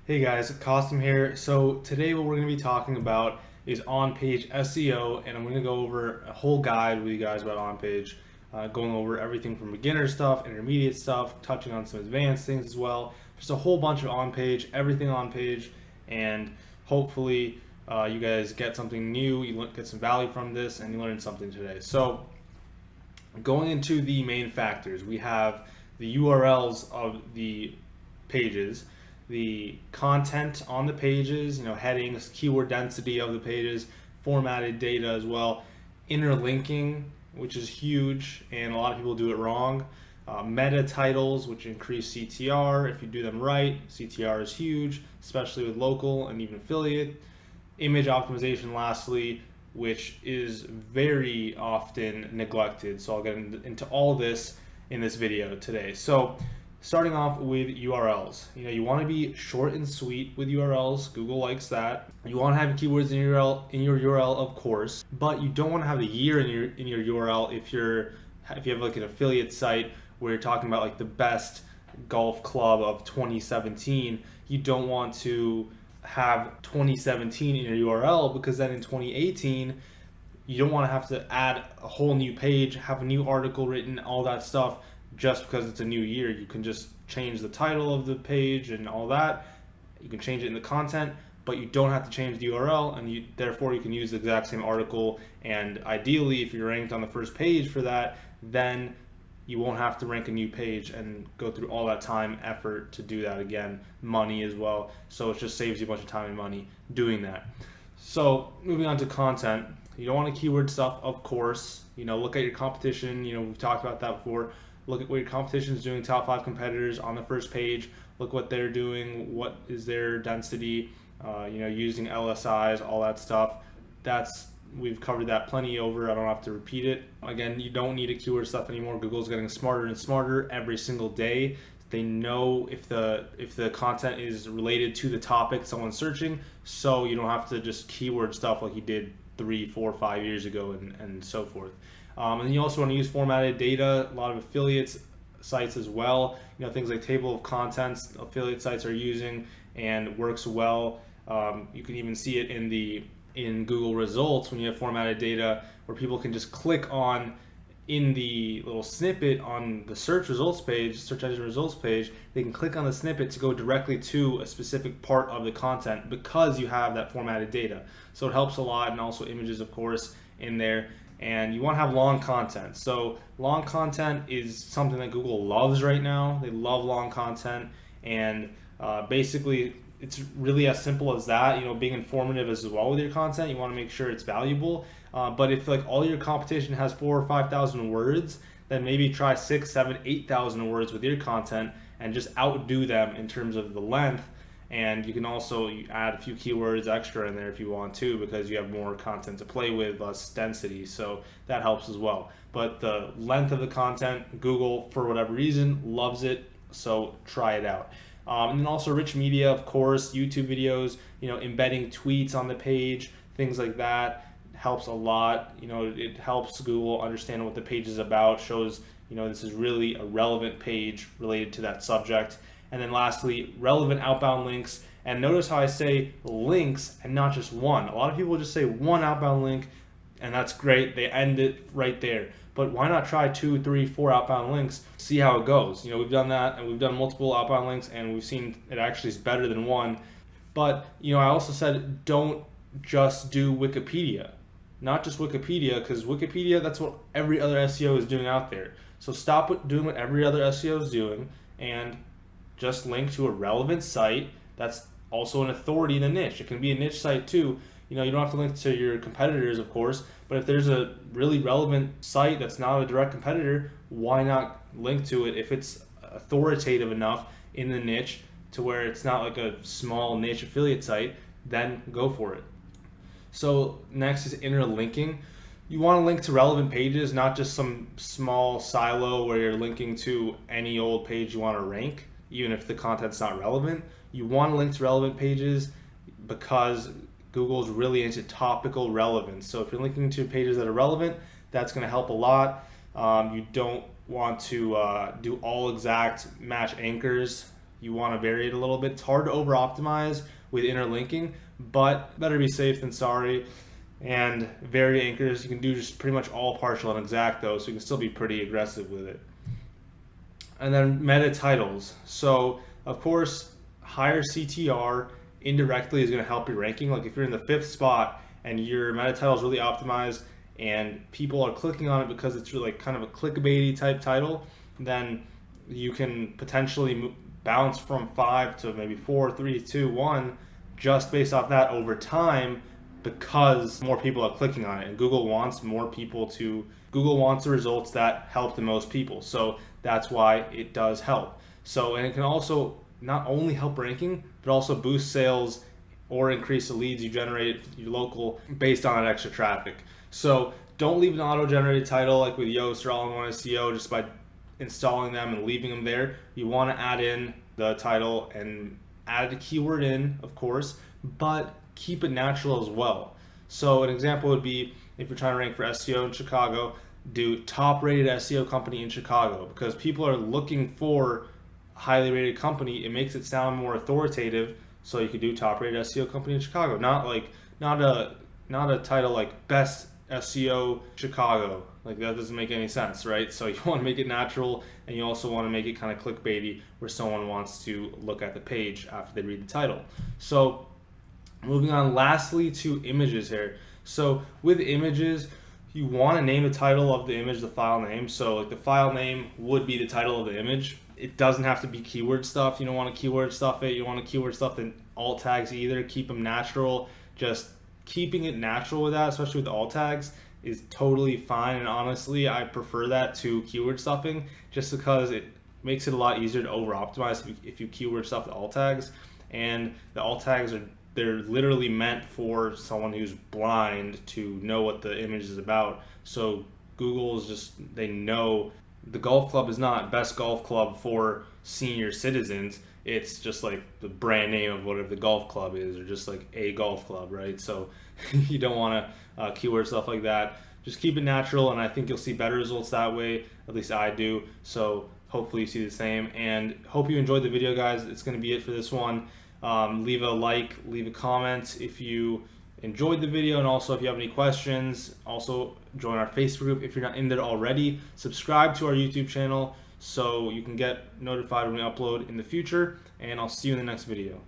Hey guys, Kasem here. So today what we're going to be talking about is on-page SEO, and I'm going to go over a whole guide with you guys about on-page, going over everything from beginner stuff, intermediate stuff, touching on some advanced things as well. Just a whole bunch of on-page, everything on-page, and hopefully you guys get something new, get some value from this, and you learned something today. So going into the main factors, we have the URLs of the pages, the content on the pages, headings, keyword density of the pages, formatted data as well, interlinking, which is huge, and a lot of people do it wrong. Meta titles, which increase CTR. If you do them right, CTR is huge, especially with local and even affiliate. Image optimization, lastly, which is very often neglected. So I'll get into all this in this video today. So starting off with URLs, you want to be short and sweet with URLs. Google likes that. You want to have keywords in your URL, of course, but you don't want to have the year in your URL if you have like an affiliate site where you're talking about like the best golf club of 2017. You don't want to have 2017 in your URL, because then in 2018 you don't want to have to add a whole new page, have a new article written, all that stuff, just because it's a new year. You can just change the title of the page and all that. You can change it in the content, but you don't have to change the URL, and therefore you can use the exact same article. And ideally, if you're ranked on the first page for that, then you won't have to rank a new page and go through all that time, effort to do that again, money as well. So it just saves you a bunch of time and money doing that. So moving on to content, you don't want to keyword stuff, of course. Look at your competition. We've talked about that before. Look at what your competition is doing, top 5 competitors on the first page. Look what they're doing, what is their density, using LSIs, all that stuff. We've covered that plenty over. I don't have to repeat it. Again, you don't need to keyword stuff anymore. Google's getting smarter and smarter every single day. They know if the content is related to the topic someone's searching, so you don't have to just keyword stuff like you did 3, 4, 5 years ago and so forth. And then you also want to use formatted data. A lot of affiliates sites as well. Things like table of contents affiliate sites are using and works well. You can even see it in Google results when you have formatted data, where people can just click on in the little snippet on the search engine results page. They can click on the snippet to go directly to a specific part of the content because you have that formatted data. So it helps a lot, and also images, of course, in there. And you want to have long content. So long content is something that Google loves right now. They love long content, and basically it's really as simple as that. Being informative as well with your content. You want to make sure it's valuable. But if like all your competition has 4,000 or 5,000 words, then maybe try 6,000, 7,000, 8,000 words with your content and just outdo them in terms of the length. And you can also add a few keywords extra in there if you want to, because you have more content to play with, less density. So that helps as well. But the length of the content, Google, for whatever reason, loves it. So try it out. And then also rich media, of course, YouTube videos, embedding tweets on the page, things like that helps a lot. It helps Google understand what the page is about, shows, this is really a relevant page related to that subject. And then lastly, relevant outbound links. And notice how I say links and not just one. A lot of people just say one outbound link, and that's great. They end it right there. But why not try 2, 3, 4 outbound links, see how it goes? We've done that, and we've done multiple outbound links, and we've seen it actually is better than one. But, I also said don't just do Wikipedia. Not just Wikipedia, because Wikipedia, that's what every other SEO is doing out there. So stop doing what every other SEO is doing, and just link to a relevant site that's also an authority in the niche. It can be a niche site too. You don't have to link to your competitors, of course, but if there's a really relevant site that's not a direct competitor, why not link to it if it's authoritative enough in the niche to where it's not like a small niche affiliate site? Then go for it. So next is interlinking. You want to link to relevant pages, not just some small silo where you're linking to any old page you want to rank, even if the content's not relevant. You want to link to relevant pages because Google's really into topical relevance. So if you're linking to pages that are relevant, that's going to help a lot. You don't want to do all exact match anchors. you want to vary it a little bit. It's hard to over optimize with interlinking, but better be safe than sorry. And vary anchors, you can do just pretty much all partial and exact though, so you can still be pretty aggressive with it. And then meta titles. So of course, higher CTR indirectly is going to help your ranking. Like if you're in the 5th spot and your meta title is really optimized and people are clicking on it because it's really like kind of a clickbaity type title, then you can potentially bounce from 5 to maybe 4, 3, 2, 1 just based off that over time, because more people are clicking on it, and Google wants the results that help the most people. So that's why it does help. So, and it can also not only help ranking, but also boost sales or increase the leads you generate your local based on that extra traffic. So don't leave an auto-generated title like with Yoast or All-in-One SEO just by installing them and leaving them there. You want to add in the title and add a keyword in, of course, but keep it natural as well. So an example would be, if you're trying to rank for SEO in Chicago, do top rated SEO company in Chicago, because people are looking for a highly rated company. It makes it sound more authoritative. So you could do top rated SEO company in Chicago, not a title like best SEO Chicago. Like that doesn't make any sense, right? So you want to make it natural, and you also want to make it kind of clickbaity where someone wants to look at the page after they read the title. So moving on lastly to images here. So with images, you want to name the title of the image the file name. So like the file name would be the title of the image. It doesn't have to be keyword stuff. You don't want to keyword stuff it. You don't want to keyword stuff in alt tags either. Keep them natural. Just keeping it natural with that, especially with alt tags, is totally fine. And honestly, I prefer that to keyword stuffing, just because it makes it a lot easier to over optimize if you keyword stuff the alt tags. And the alt tags they're literally meant for someone who's blind to know what the image is about. So Google is just, they know the golf club is not best golf club for senior citizens. It's just like the brand name of whatever the golf club is, or just like a golf club, right? So you don't want to keyword stuff like that. Just keep it natural, and I think you'll see better results that way. At least I do. So hopefully you see the same, and hope you enjoyed the video, guys. It's going to be it for this one. Leave a like, leave a comment if you enjoyed the video, and also if you have any questions. Also join our Facebook group if you're not in there already. Subscribe to our YouTube channel so you can get notified when we upload in the future, and I'll see you in the next video.